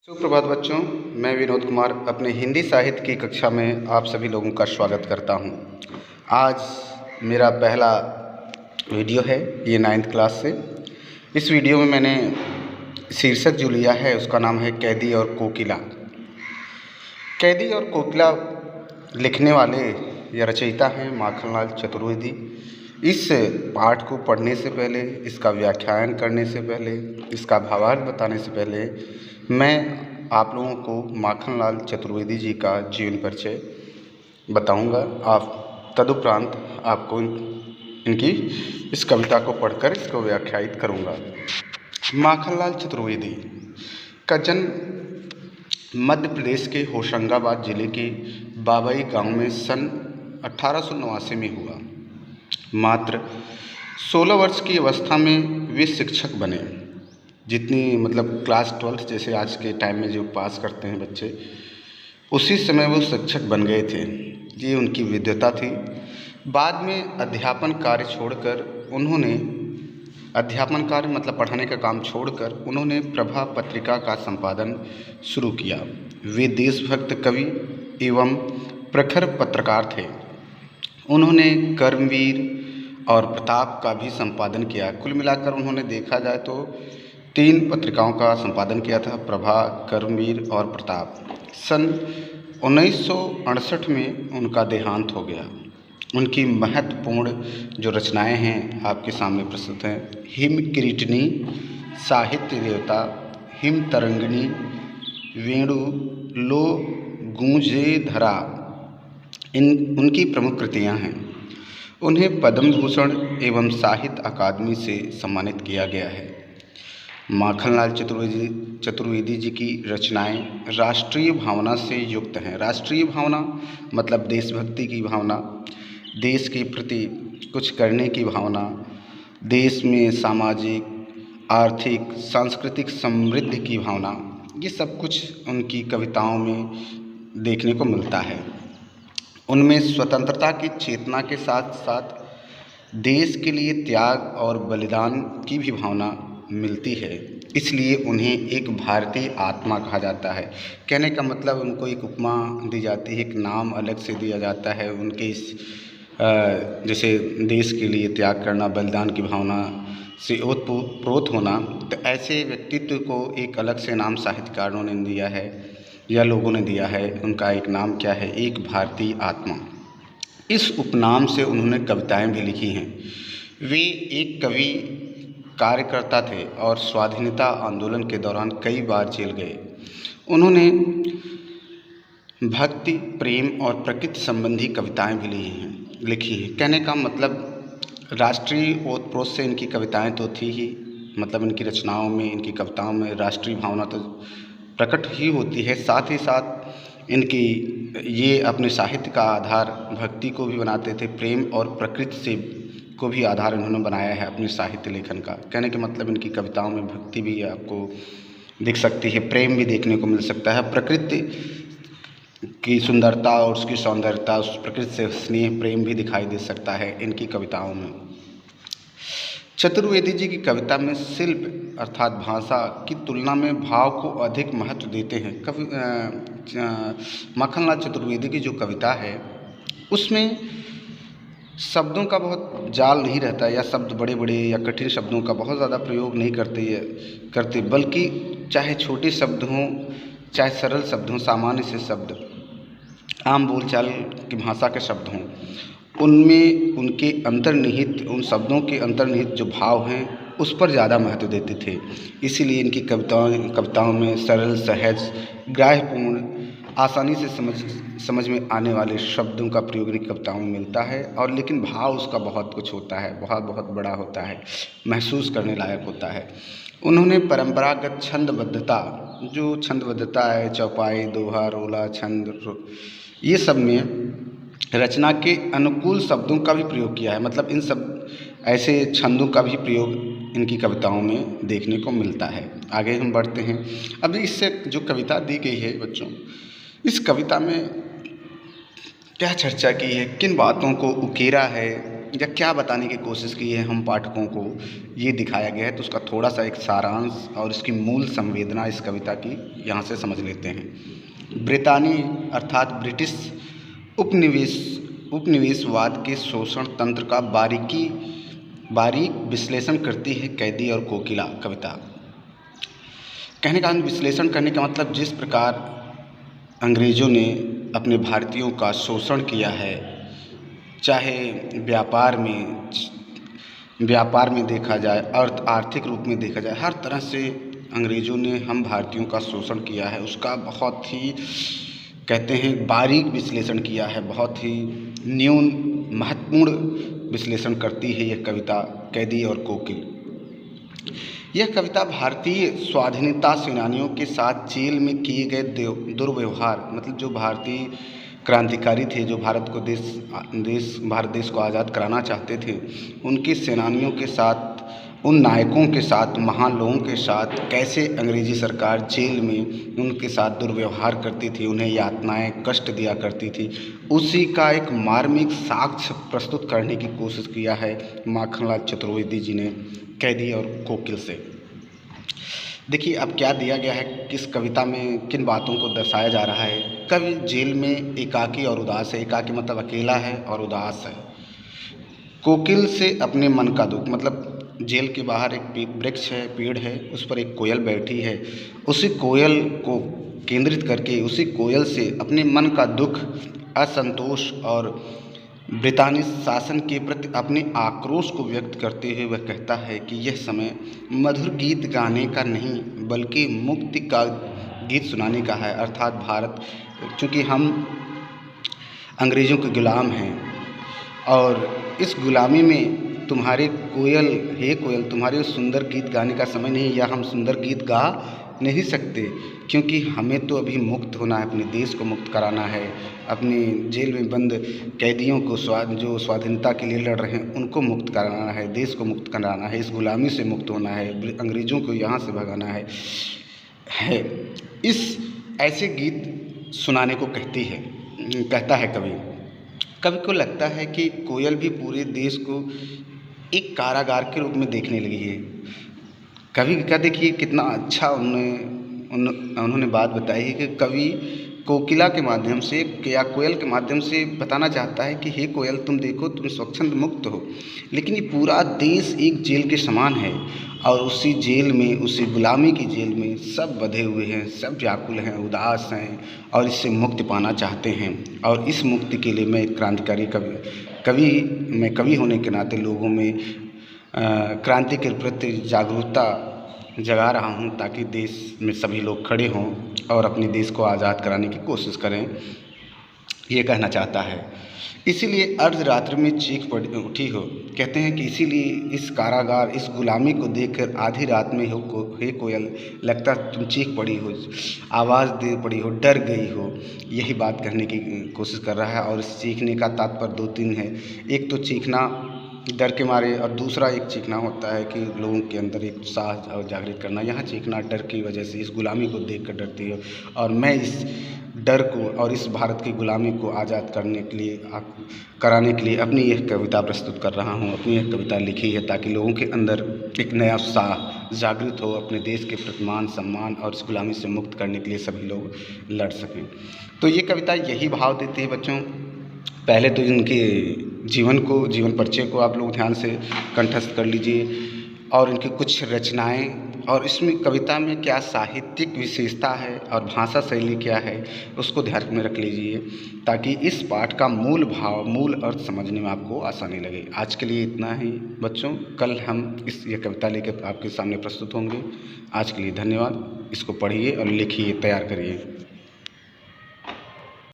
सुप्रभात बच्चों, मैं विनोद कुमार अपने हिंदी साहित्य की कक्षा में आप सभी लोगों का स्वागत करता हूं। आज मेरा पहला वीडियो है, ये 9th क्लास से। इस वीडियो में मैंने शीर्षक जो लिया है उसका नाम है कैदी और कोकिला। कैदी और कोकिला लिखने वाले या रचयिता हैं माखनलाल चतुर्वेदी। इस पाठ को पढ़ने से पहले, इसका व्याख्यान करने से पहले, इसका भावार्थ बताने से पहले मैं आप लोगों को माखनलाल चतुर्वेदी जी का जीवन परिचय बताऊंगा। आप तदुपरांत आपको इनकी इस कविता को पढ़कर इसको व्याख्यायित करूंगा। माखनलाल चतुर्वेदी का जन्म मध्य प्रदेश के होशंगाबाद जिले के बाबई गांव में सन 1889 में हुआ। मात्र 16 वर्ष की अवस्था में वे शिक्षक बने। जितनी क्लास 12 जैसे आज के टाइम में जो पास करते हैं बच्चे, उसी समय वो शिक्षक बन गए थे। ये उनकी विद्वता थी। बाद में अध्यापन कार्य छोड़कर उन्होंने पढ़ाने का काम छोड़कर उन्होंने प्रभा पत्रिका का संपादन शुरू किया। वे देशभक्त कवि एवं प्रखर पत्रकार थे। उन्होंने कर्मवीर और प्रताप का भी संपादन किया। कुल मिलाकर उन्होंने देखा जाए तो 3 पत्रिकाओं का संपादन किया था, प्रभा, कर्मवीर और प्रताप। सन 1968 में उनका देहांत हो गया। उनकी महत्वपूर्ण जो रचनाएं हैं आपके सामने प्रस्तुत हैं। हिम किरीटिनी, साहित्य देवता, हिम तरंगिणी, वेणु, लो गूंजे धरा, उनकी प्रमुख कृतियां हैं। उन्हें पद्म भूषण एवं साहित्य अकादमी से सम्मानित किया गया है। माखनलाल चतुर्वेदी जी की रचनाएं राष्ट्रीय भावना से युक्त हैं। राष्ट्रीय भावना मतलब देशभक्ति की भावना, देश के प्रति कुछ करने की भावना, देश में सामाजिक, आर्थिक, सांस्कृतिक समृद्धि की भावना, ये सब कुछ उनकी कविताओं में देखने को मिलता है। उनमें स्वतंत्रता की चेतना के साथ साथ देश के लिए त्याग और बलिदान की भी भावना मिलती है। इसलिए उन्हें एक भारतीय आत्मा कहा जाता है। कहने का मतलब उनको एक उपमा दी जाती है, एक नाम अलग से दिया जाता है। उनके इस जैसे देश के लिए त्याग करना, बलिदान की भावना से ओतप्रोत होना, तो ऐसे व्यक्तित्व को एक अलग से नाम साहित्यकारों ने दिया है या लोगों ने दिया है। उनका एक नाम क्या है? एक भारतीय आत्मा। इस उपनाम से उन्होंने कविताएं भी लिखी हैं। वे एक कवि कार्यकर्ता थे और स्वाधीनता आंदोलन के दौरान कई बार जेल गए। उन्होंने भक्ति, प्रेम और प्रकृति संबंधी कविताएं भी लिखी हैं। कहने का मतलब राष्ट्रीय ओतप्रोत से इनकी कविताएं तो थी ही, इनकी रचनाओं में, इनकी कविताओं में राष्ट्रीय भावना तो प्रकट ही होती है। साथ ही साथ इनकी ये अपने साहित्य का आधार भक्ति को भी बनाते थे। प्रेम और प्रकृति से को भी आधार इन्होंने बनाया है अपने साहित्य लेखन का। कहने के मतलब इनकी कविताओं में भक्ति भी आपको दिख सकती है, प्रेम भी देखने को मिल सकता है। प्रकृति की सुंदरता और उसकी सौंदर्यता, उस प्रकृति से स्नेह प्रेम भी दिखाई दे सकता है इनकी कविताओं में। चतुर्वेदी जी की कविता में शिल्प अर्थात भाषा की तुलना में भाव को अधिक महत्व देते हैं। माखनलाल चतुर्वेदी की जो कविता है उसमें शब्दों का बहुत जाल नहीं रहता, या शब्द बड़े बड़े या कठिन शब्दों का बहुत ज़्यादा प्रयोग नहीं करते, बल्कि चाहे छोटे शब्द हों, चाहे सरल शब्द हों, सामान्य से शब्द, आम बोलचाल की भाषा के शब्द हों, उनमें उनके अंतर्निहित, उन शब्दों के अंतर्निहित जो भाव हैं उस पर ज़्यादा महत्व देते थे। इसीलिए इनकी कविताओं में सरल, सहज, ग्राह्यपूर्ण, आसानी से समझ में आने वाले शब्दों का प्रयोग इनकी कविताओं में मिलता है। और लेकिन भाव उसका बहुत कुछ होता है, बहुत बड़ा होता है, महसूस करने लायक होता है। उन्होंने परंपरागत छंदबद्धता, जो छंदबद्धता है, चौपाई, दोहा, रोला, छंद, ये सब में रचना के अनुकूल शब्दों का भी प्रयोग किया है। इन सब ऐसे छंदों का भी प्रयोग इनकी कविताओं में देखने को मिलता है। आगे हम बढ़ते हैं। अब इससे जो कविता दी गई है बच्चों, इस कविता में क्या चर्चा की है, किन बातों को उकेरा है, या क्या बताने की कोशिश की है हम पाठकों को, ये दिखाया गया है। तो उसका थोड़ा सा एक सारांश और इसकी मूल संवेदना इस कविता की यहाँ से समझ लेते हैं। ब्रितानी अर्थात ब्रिटिश उपनिवेशवाद के शोषण तंत्र का बारीक विश्लेषण करती है कैदी और कोकिला कविता। कहने का विश्लेषण करने का मतलब जिस प्रकार अंग्रेज़ों ने अपने भारतीयों का शोषण किया है, चाहे व्यापार में देखा जाए, आर्थिक रूप में देखा जाए, हर तरह से अंग्रेज़ों ने हम भारतीयों का शोषण किया है। उसका बहुत ही कहते हैं बारीक विश्लेषण किया है, बहुत ही महत्वपूर्ण विश्लेषण करती है यह कविता कैदी और कोकिल। यह कविता भारतीय स्वाधीनता सेनानियों के साथ जेल में किए गए दुर्व्यवहार, मतलब जो भारतीय क्रांतिकारी थे, जो भारत देश को आज़ाद कराना चाहते थे, उनके सेनानियों के साथ, उन नायकों के साथ, महान लोगों के साथ कैसे अंग्रेज़ी सरकार जेल में उनके साथ दुर्व्यवहार करती थी, उन्हें यातनाएं कष्ट दिया करती थी, उसी का एक मार्मिक साक्ष्य प्रस्तुत करने की कोशिश किया है माखनलाल चतुर्वेदी जी ने कैदी और कोकिल से। देखिए अब क्या दिया गया है, किस कविता में किन बातों को दर्शाया जा रहा है। कवि जेल में एकाकी और उदास है। एकाकी मतलब अकेला है और उदास है। कोकिल से अपने मन का दुख, मतलब जेल के बाहर एक वृक्ष है, पेड़ है, उस पर एक कोयल बैठी है। उसी कोयल को केंद्रित करके उसी कोयल से अपने मन का दुख, असंतोष और ब्रितानी शासन के प्रति अपने आक्रोश को व्यक्त करते हुए वह कहता है कि यह समय मधुर गीत गाने का नहीं बल्कि मुक्ति का गीत सुनाने का है। अर्थात भारत, चूँकि हम अंग्रेज़ों के गुलाम हैं और इस गुलामी में तुम्हारे कोयल तुम्हारे उस सुंदर गीत गाने का समय नहीं, या हम सुंदर गीत गा नहीं सकते, क्योंकि हमें तो अभी मुक्त होना है, अपने देश को मुक्त कराना है, अपने जेल में बंद कैदियों को जो स्वाधीनता के लिए लड़ रहे हैं उनको मुक्त कराना है, देश को मुक्त कराना है, इस गुलामी से मुक्त होना है, अंग्रेज़ों को यहाँ से भगाना है। इस ऐसे गीत सुनाने को कहता है कवि को लगता है कि कोयल भी पूरे देश को एक कारागार के रूप में देखने लगी है। कवि का देखिए कितना अच्छा उन्होंने बात बताई है कि कवि कोकिला के माध्यम से या कोयल के माध्यम से बताना चाहता है कि हे कोयल, तुम देखो, तुम स्वच्छंद मुक्त हो, लेकिन ये पूरा देश एक जेल के समान है और उसी जेल में, उसी गुलामी की जेल में सब बंधे हुए हैं, सब व्याकुल हैं, उदास हैं और इससे मुक्ति पाना चाहते हैं। और इस मुक्ति के लिए मैं एक क्रांतिकारी कवि होने के नाते लोगों में क्रांति के प्रति जागरूकता जगा रहा हूँ, ताकि देश में सभी लोग खड़े हों और अपने देश को आज़ाद कराने की कोशिश करें, ये कहना चाहता है। इसीलिए अर्धरात्रि में चीख उठी हो, कहते हैं कि इसीलिए इस कारागार, इस गुलामी को देखकर आधी रात में हे कोयल, लगता तुम चीख पड़ी हो, आवाज़ दे पड़ी हो, डर गई हो, यही बात कहने की कोशिश कर रहा है। और इस चीखने का तात्पर्य दो तीन है। एक तो चीखना डर के मारे, और दूसरा एक चीखना होता है कि लोगों के अंदर एक उत्साह और जागृत करना। यहाँ चीखना डर की वजह से, इस गुलामी को देख कर डरती है, और मैं इस डर को और इस भारत की गुलामी को आज़ाद कराने के लिए अपनी यह कविता प्रस्तुत कर रहा हूँ। अपनी यह कविता लिखी है ताकि लोगों के अंदर एक नया उत्साह जागृत हो, अपने देश के प्रति मान सम्मान और इस गुलामी से मुक्त करने के लिए सभी लोग लड़ सकें। तो ये कविता यही भाव देती है बच्चों। पहले तो इनके जीवन परिचय को आप लोग ध्यान से कंठस्थ कर लीजिए, और इनकी कुछ रचनाएं, और इसमें कविता में क्या साहित्यिक विशेषता है और भाषा शैली क्या है उसको ध्यान में रख लीजिए, ताकि इस पाठ का मूल भाव, मूल अर्थ समझने में आपको आसानी लगे। आज के लिए इतना ही बच्चों, कल हम ये कविता लेकर आपके सामने प्रस्तुत होंगे। आज के लिए धन्यवाद। इसको पढ़िए और लिखिए, तैयार करिए।